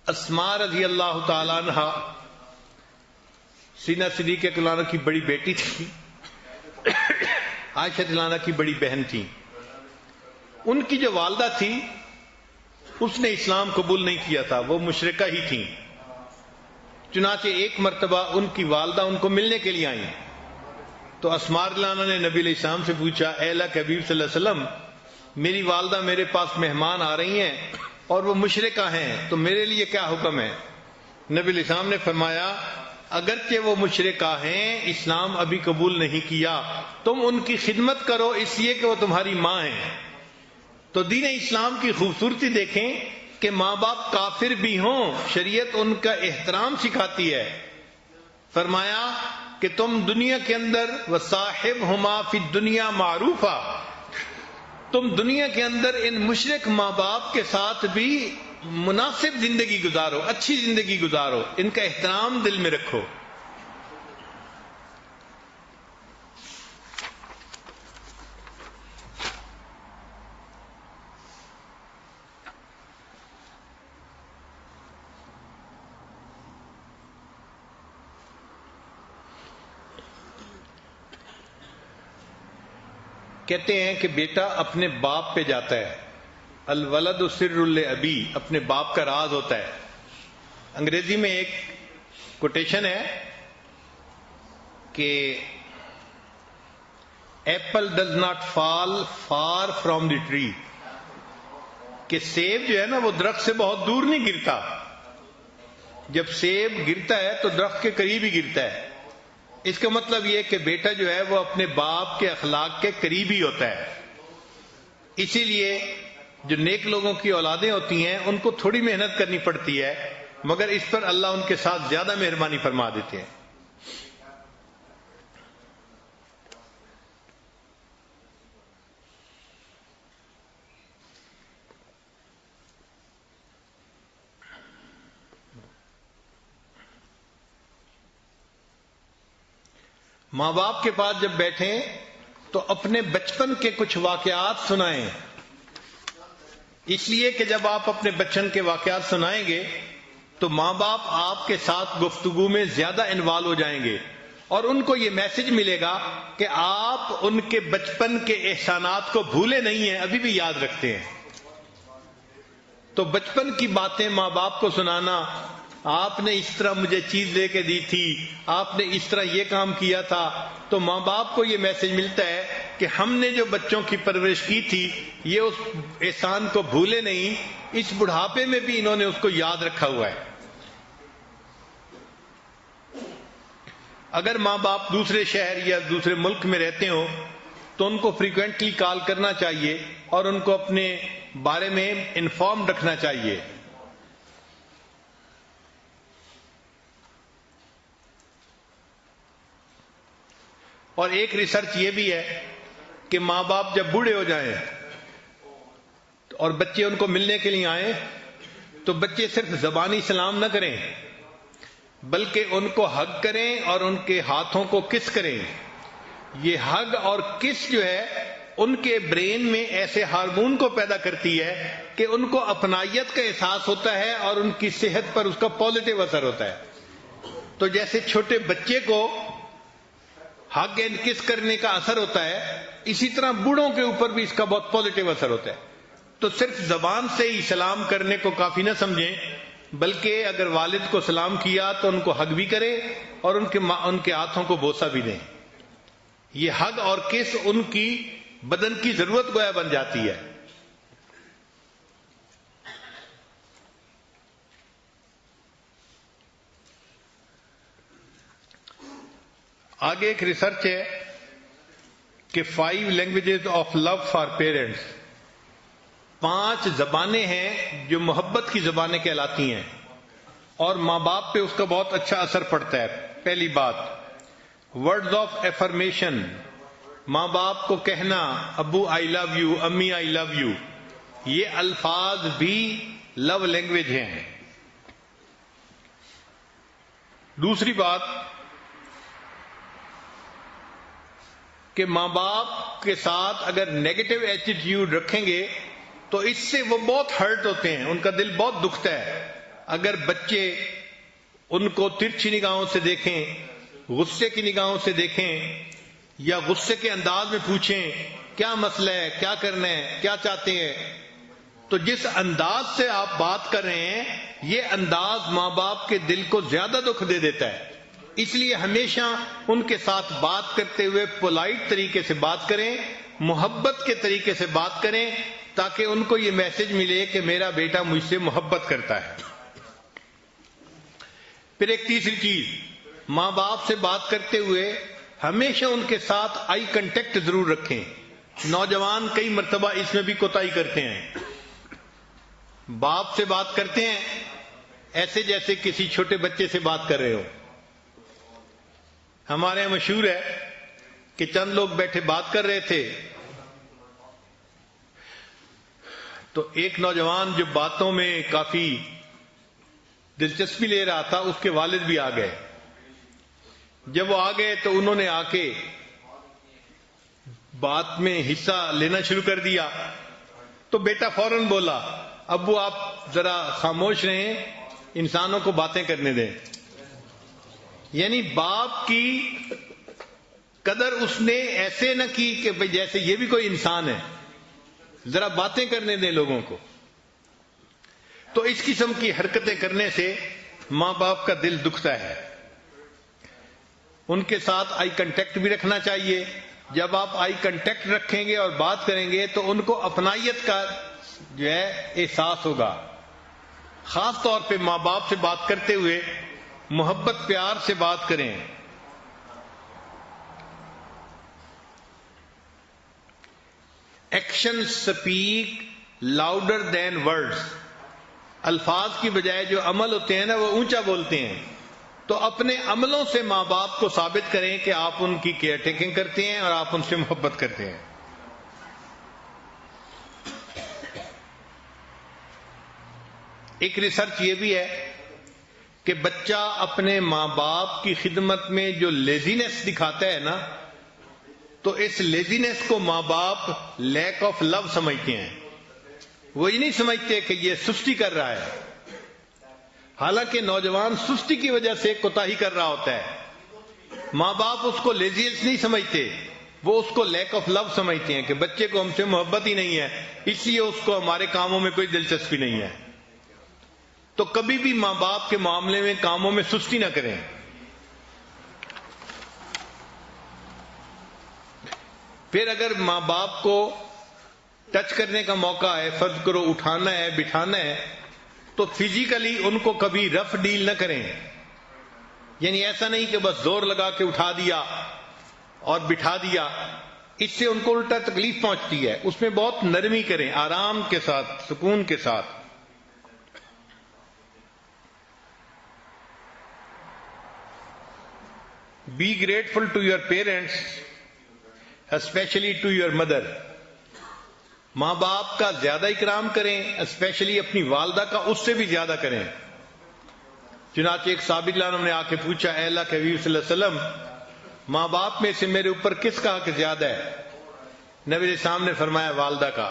اسماء رضی اللہ تعالی عنہ سینہ صدیقہ رضی اللہ عنہ کی بڑی بیٹی تھی، عائشہ رضی اللہ عنہ کی بڑی بہن تھی۔ ان کی جو والدہ تھی اس نے اسلام قبول نہیں کیا تھا، وہ مشرکہ ہی تھیں۔ چنانچہ ایک مرتبہ ان کی والدہ ان کو ملنے کے لیے آئیں تو اسماء رضی اللہ عنہ نے نبی علیہ السلام سے پوچھا، اے اللہ کے حبیب صلی اللہ علیہ وسلم، میری والدہ میرے پاس مہمان آ رہی ہیں اور وہ مشرکہ ہیں، تو میرے لیے کیا حکم ہے؟ نبی علیہ السلام نے فرمایا، اگرچہ وہ مشرکہ ہیں، اسلام ابھی قبول نہیں کیا، تم ان کی خدمت کرو اس لیے کہ وہ تمہاری ماں ہیں۔ تو دین اسلام کی خوبصورتی دیکھیں کہ ماں باپ کافر بھی ہوں، شریعت ان کا احترام سکھاتی ہے۔ فرمایا کہ تم دنیا کے اندر وصاحبہما فی الدنیا معروفا، تم دنیا کے اندر ان مشرک ماں باپ کے ساتھ بھی مناسب زندگی گزارو، اچھی زندگی گزارو، ان کا احترام دل میں رکھو۔ کہتے ہیں کہ بیٹا اپنے باپ پہ جاتا ہے، الولد سر الابی، اپنے باپ کا راز ہوتا ہے۔ انگریزی میں ایک کوٹیشن ہے کہ apple does not fall for from the tree, کہ سیب جو ہے نا وہ درخت سے بہت دور نہیں گرتا، جب سیب گرتا ہے تو درخت کے قریب ہی گرتا ہے۔ اس کا مطلب یہ کہ بیٹا جو ہے وہ اپنے باپ کے اخلاق کے قریب ہی ہوتا ہے۔ اسی لیے جو نیک لوگوں کی اولادیں ہوتی ہیں ان کو تھوڑی محنت کرنی پڑتی ہے، مگر اس پر اللہ ان کے ساتھ زیادہ مہربانی فرما دیتے ہیں۔ ماں باپ کے پاس جب بیٹھیں تو اپنے بچپن کے کچھ واقعات سنائیں، اس لیے کہ جب آپ اپنے بچپن کے واقعات سنائیں گے تو ماں باپ آپ کے ساتھ گفتگو میں زیادہ انوالو ہو جائیں گے اور ان کو یہ میسج ملے گا کہ آپ ان کے بچپن کے احسانات کو بھولے نہیں ہیں، ابھی بھی یاد رکھتے ہیں۔ تو بچپن کی باتیں ماں باپ کو سنانا، آپ نے اس طرح مجھے چیز لے کے دی تھی، آپ نے اس طرح یہ کام کیا تھا، تو ماں باپ کو یہ میسج ملتا ہے کہ ہم نے جو بچوں کی پرورش کی تھی یہ اس احسان کو بھولے نہیں، اس بڑھاپے میں بھی انہوں نے اس کو یاد رکھا ہوا ہے۔ اگر ماں باپ دوسرے شہر یا دوسرے ملک میں رہتے ہوں تو ان کو فریکوینٹلی کال کرنا چاہیے اور ان کو اپنے بارے میں انفارم رکھنا چاہیے۔ اور ایک ریسرچ یہ بھی ہے کہ ماں باپ جب بوڑھے ہو جائیں اور بچے ان کو ملنے کے لیے آئیں تو بچے صرف زبانی سلام نہ کریں بلکہ ان کو ہگ کریں اور ان کے ہاتھوں کو کس کریں۔ یہ ہگ اور کس جو ہے ان کے برین میں ایسے ہارمون کو پیدا کرتی ہے کہ ان کو اپنائیت کا احساس ہوتا ہے اور ان کی صحت پر اس کا پازیٹیو اثر ہوتا ہے۔ تو جیسے چھوٹے بچے کو ہگ اینڈ کس کرنے کا اثر ہوتا ہے، اسی طرح بوڑھوں کے اوپر بھی اس کا بہت پازیٹیو اثر ہوتا ہے۔ تو صرف زبان سے ہی سلام کرنے کو کافی نہ سمجھیں، بلکہ اگر والد کو سلام کیا تو ان کو ہگ بھی کریں اور ان کے ہاتھوں کو بوسہ بھی دیں۔ یہ ہگ اور کس ان کی بدن کی ضرورت گویا بن جاتی ہے۔ آگے ایک ریسرچ ہے کہ 5 languages of love for parents, 5 زبانیں ہیں جو محبت کی زبانیں کہلاتی ہیں اور ماں باپ پہ اس کا بہت اچھا اثر پڑتا ہے۔ پہلی بات، ورڈز آف ایفرمیشن، ماں باپ کو کہنا ابو آئی لو یو، امی آئی لو یو، یہ الفاظ بھی لو لینگویج ہیں۔ دوسری بات کہ ماں باپ کے ساتھ اگر نیگیٹو ایٹیٹیوڈ رکھیں گے تو اس سے وہ بہت ہرٹ ہوتے ہیں، ان کا دل بہت دکھتا ہے۔ اگر بچے ان کو ترچھی نگاہوں سے دیکھیں، غصے کی نگاہوں سے دیکھیں، یا غصے کے انداز میں پوچھیں کیا مسئلہ ہے، کیا کرنا ہے، کیا چاہتے ہیں، تو جس انداز سے آپ بات کر رہے ہیں یہ انداز ماں باپ کے دل کو زیادہ دکھ دے دیتا ہے. اس لیے ہمیشہ ان کے ساتھ بات کرتے ہوئے پولائٹ طریقے سے بات کریں، محبت کے طریقے سے بات کریں، تاکہ ان کو یہ میسج ملے کہ میرا بیٹا مجھ سے محبت کرتا ہے. پھر ایک تیسری چیز، ماں باپ سے بات کرتے ہوئے ہمیشہ ان کے ساتھ آئی کنٹیکٹ ضرور رکھیں. نوجوان کئی مرتبہ اس میں بھی کوتاہی کرتے ہیں. باپ سے بات کرتے ہیں ایسے جیسے کسی چھوٹے بچے سے بات کر رہے ہو. ہمارے یہاں مشہور ہے کہ چند لوگ بیٹھے بات کر رہے تھے تو ایک نوجوان جو باتوں میں کافی دلچسپی لے رہا تھا اس کے والد بھی آ گئے. جب وہ آ گئے تو انہوں نے آ کے بات میں حصہ لینا شروع کر دیا تو بیٹا فوراً بولا ابو آپ ذرا خاموش رہیں، انسانوں کو باتیں کرنے دیں. یعنی باپ کی قدر اس نے ایسے نہ کی کہ بھئی جیسے یہ بھی کوئی انسان ہے، ذرا باتیں کرنے دیں لوگوں کو. تو اس قسم کی حرکتیں کرنے سے ماں باپ کا دل دکھتا ہے. ان کے ساتھ آئی کنٹیکٹ بھی رکھنا چاہیے. جب آپ آئی کنٹیکٹ رکھیں گے اور بات کریں گے تو ان کو اپنائیت کا جو ہے احساس ہوگا. خاص طور پہ ماں باپ سے بات کرتے ہوئے محبت پیار سے بات کریں. Action speak louder than words. الفاظ کی بجائے جو عمل ہوتے ہیں نا وہ اونچا بولتے ہیں. تو اپنے عملوں سے ماں باپ کو ثابت کریں کہ آپ ان کی کیئر ٹیکنگ کرتے ہیں اور آپ ان سے محبت کرتے ہیں. ایک ریسرچ یہ بھی ہے کہ بچہ اپنے ماں باپ کی خدمت میں جو لیزینس دکھاتا ہے نا تو اس لیزینس کو ماں باپ لیک آف لو سمجھتے ہیں. وہ یہ نہیں سمجھتے کہ یہ سستی کر رہا ہے. حالانکہ نوجوان سستی کی وجہ سے کوتاہی کر رہا ہوتا ہے. ماں باپ اس کو لیزینس نہیں سمجھتے، وہ اس کو لیک آف لو سمجھتے ہیں کہ بچے کو ہم سے محبت ہی نہیں ہے، اس لیے اس کو ہمارے کاموں میں کوئی دلچسپی نہیں ہے. تو کبھی بھی ماں باپ کے معاملے میں کاموں میں سستی نہ کریں. پھر اگر ماں باپ کو ٹچ کرنے کا موقع ہے، فرض کرو اٹھانا ہے بٹھانا ہے، تو فزیکلی ان کو کبھی رف ڈیل نہ کریں. یعنی ایسا نہیں کہ بس زور لگا کے اٹھا دیا اور بٹھا دیا، اس سے ان کو الٹا تکلیف پہنچتی ہے. اس میں بہت نرمی کریں، آرام کے ساتھ، سکون کے ساتھ. Be grateful to your parents, especially to your mother. ماں باپ کا زیادہ اکرام کریں، اسپیشلی اپنی والدہ کا اس سے بھی زیادہ کریں. چنانچہ ایک صحابی اللہ نے آ کے پوچھا اے اللہ کے حبیب صلی اللہ علیہ وسلم ماں باپ میں سے میرے اوپر کس کا حق زیادہ ہے؟ نبی علیہ السلام نے فرمایا والدہ کا.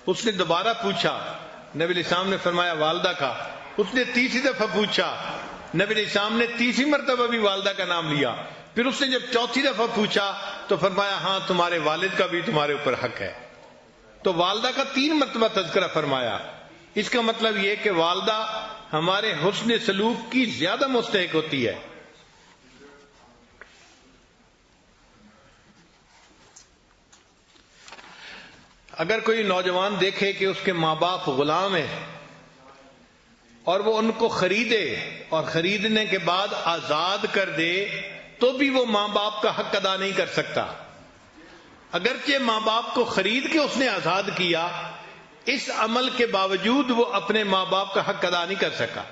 اس نے دوبارہ پوچھا، نبی علیہ السلام نے فرمایا والدہ کا. اس نے تیسری دفعہ پوچھا، نبی علیہ السلام نے تیسری مرتبہ بھی والدہ کا نام لیا. پھر اس نے جب چوتھی دفعہ پوچھا تو فرمایا ہاں تمہارے والد کا بھی تمہارے اوپر حق ہے. تو والدہ کا 3 مرتبہ تذکرہ فرمایا. اس کا مطلب یہ کہ والدہ ہمارے حسن سلوک کی زیادہ مستحق ہوتی ہے. اگر کوئی نوجوان دیکھے کہ اس کے ماں باپ غلام ہیں اور وہ ان کو خریدے اور خریدنے کے بعد آزاد کر دے تو بھی وہ ماں باپ کا حق ادا نہیں کر سکتا. اگرچہ ماں باپ کو خرید کے اس نے آزاد کیا، اس عمل کے باوجود وہ اپنے ماں باپ کا حق ادا نہیں کر سکا.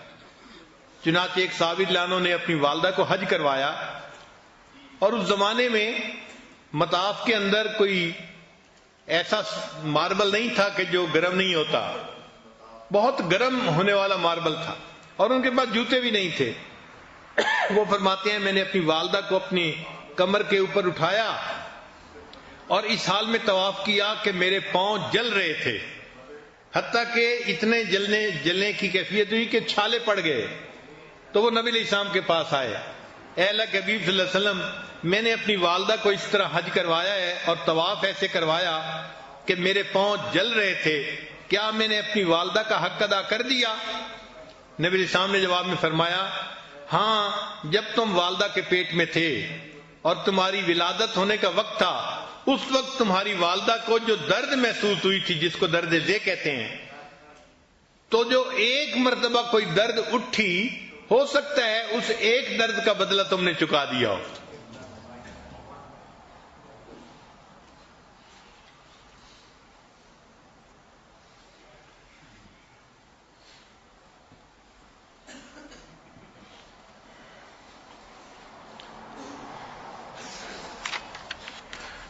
چنانچہ ایک صحابی اللہ عنہ نے اپنی والدہ کو حج کروایا اور اس زمانے میں مطاف کے اندر کوئی ایسا ماربل نہیں تھا کہ جو گرم نہیں ہوتا، بہت گرم ہونے والا ماربل تھا اور ان کے پاس جوتے بھی نہیں تھے. وہ فرماتے ہیں میں نے اپنی والدہ کو اپنی کمر کے اوپر اٹھایا اور اس حال میں طواف کیا کہ میرے پاؤں جل رہے تھے. حتیٰ کہ اتنے جلنے کی کیفیت ہوئی کہ چھالے پڑ گئے. تو وہ نبی علیہ السلام کے پاس آئے. اے اللہ کے حبیب صلی اللہ علیہ وسلم، میں نے اپنی والدہ کو اس طرح حج کروایا ہے اور طواف ایسے کروایا کہ میرے پاؤں جل رہے تھے، کیا میں نے اپنی والدہ کا حق ادا کر دیا؟ نبی علیہ السلام نے جواب میں فرمایا، ہاں، جب تم والدہ کے پیٹ میں تھے اور تمہاری ولادت ہونے کا وقت تھا، اس وقت تمہاری والدہ کو جو درد محسوس ہوئی تھی، جس کو درد ذے کہتے ہیں، تو جو ایک مرتبہ کوئی درد اٹھی، ہو سکتا ہے اس ایک درد کا بدلہ تم نے چکا دیا ہو.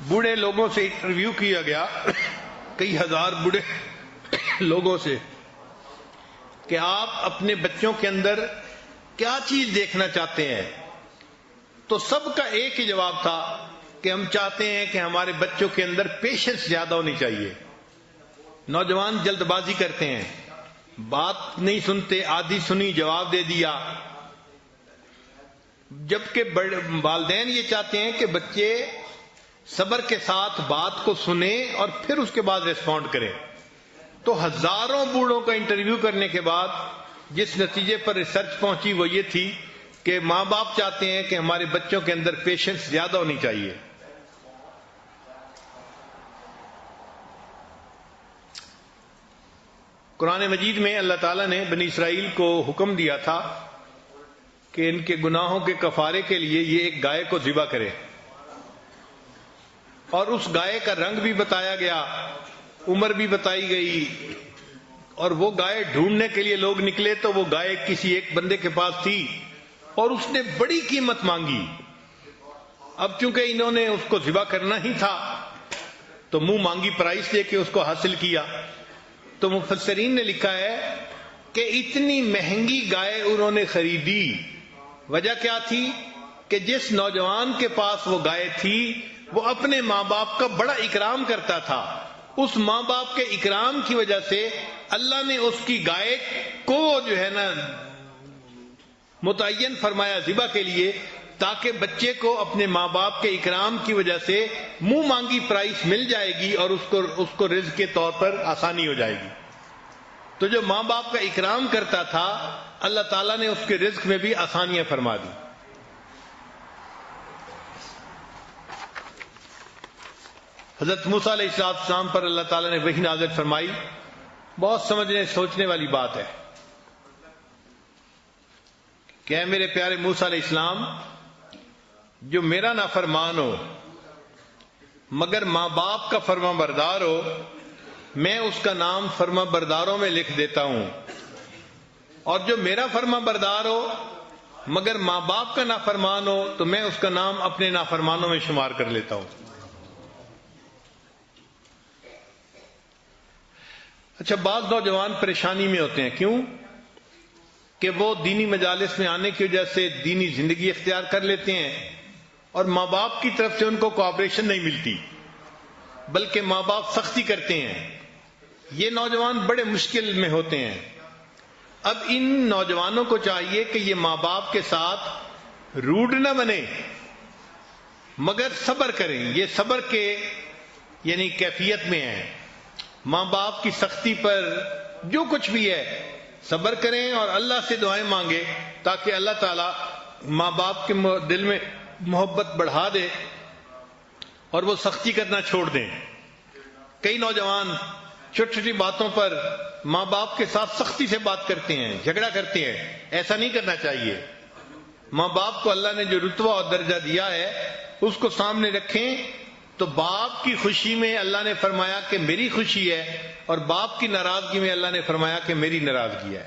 بوڑھے لوگوں سے انٹرویو کیا گیا، کئی ہزار بوڑھے لوگوں سے، کہ آپ اپنے بچوں کے اندر کیا چیز دیکھنا چاہتے ہیں؟ تو سب کا ایک ہی جواب تھا کہ ہم چاہتے ہیں کہ ہمارے بچوں کے اندر پیشنس زیادہ ہونی چاہیے. نوجوان جلد بازی کرتے ہیں، بات نہیں سنتے، آدھی سنی جواب دے دیا، جبکہ والدین یہ چاہتے ہیں کہ بچے صبر کے ساتھ بات کو سنیں اور پھر اس کے بعد ریسپونڈ کریں. تو ہزاروں بوڑھوں کا انٹرویو کرنے کے بعد جس نتیجے پر ریسرچ پہنچی وہ یہ تھی کہ ماں باپ چاہتے ہیں کہ ہمارے بچوں کے اندر پیشنس زیادہ ہونی چاہیے. قرآن مجید میں اللہ تعالیٰ نے بنی اسرائیل کو حکم دیا تھا کہ ان کے گناہوں کے کفارے کے لیے یہ ایک گائے کو ذبح کرے، اور اس گائے کا رنگ بھی بتایا گیا، عمر بھی بتائی گئی، اور وہ گائے ڈھونڈنے کے لیے لوگ نکلے تو وہ گائے کسی ایک بندے کے پاس تھی اور اس نے بڑی قیمت مانگی. اب چونکہ انہوں نے اس کو ذبح کرنا ہی تھا تو منہ مانگی پرائس دے کے اس کو حاصل کیا. تو مفسرین نے لکھا ہے کہ اتنی مہنگی گائے انہوں نے خریدی. وجہ کیا تھی؟ کہ جس نوجوان کے پاس وہ گائے تھی وہ اپنے ماں باپ کا بڑا اکرام کرتا تھا. اس ماں باپ کے اکرام کی وجہ سے اللہ نے اس کی گائے کو جو ہے نا متعین فرمایا ذبح کے لیے، تاکہ بچے کو اپنے ماں باپ کے اکرام کی وجہ سے منہ مانگی پرائس مل جائے گی اور اس کو رزق کے طور پر آسانی ہو جائے گی. تو جو ماں باپ کا اکرام کرتا تھا اللہ تعالیٰ نے اس کے رزق میں بھی آسانیاں فرما دی. حضرت موسیٰ علیہ السلام پر اللہ تعالیٰ نے وحی نازل فرمائی. بہت سمجھنے سوچنے والی بات ہے کہ اے میرے پیارے موسیٰ علیہ السلام، جو میرا نافرمان ہو مگر ماں باپ کا فرما بردار ہو، میں اس کا نام فرما برداروں میں لکھ دیتا ہوں، اور جو میرا فرما بردار ہو مگر ماں باپ کا نافرمان ہو تو میں اس کا نام اپنے نافرمانوں میں شمار کر لیتا ہوں. اچھا، بعض نوجوان پریشانی میں ہوتے ہیں. کیوں؟ کہ وہ دینی مجالس میں آنے کی وجہ سے دینی زندگی اختیار کر لیتے ہیں اور ماں باپ کی طرف سے ان کو کوآپریشن نہیں ملتی، بلکہ ماں باپ سختی کرتے ہیں. یہ نوجوان بڑے مشکل میں ہوتے ہیں. اب ان نوجوانوں کو چاہیے کہ یہ ماں باپ کے ساتھ روڈ نہ بنے مگر صبر کریں. یہ صبر کے یعنی کیفیت میں ہیں. ماں باپ کی سختی پر جو کچھ بھی ہے صبر کریں اور اللہ سے دعائیں مانگے تاکہ اللہ تعالیٰ ماں باپ کے دل میں محبت بڑھا دے اور وہ سختی کرنا چھوڑ دیں. کئی نوجوان چھوٹی چھوٹی باتوں پر ماں باپ کے ساتھ سختی سے بات کرتے ہیں، جھگڑا کرتے ہیں. ایسا نہیں کرنا چاہیے. ماں باپ کو اللہ نے جو رتبہ اور درجہ دیا ہے اس کو سامنے رکھیں. تو باپ کی خوشی میں اللہ نے فرمایا کہ میری خوشی ہے، اور باپ کی ناراضگی میں اللہ نے فرمایا کہ میری ناراضگی ہے.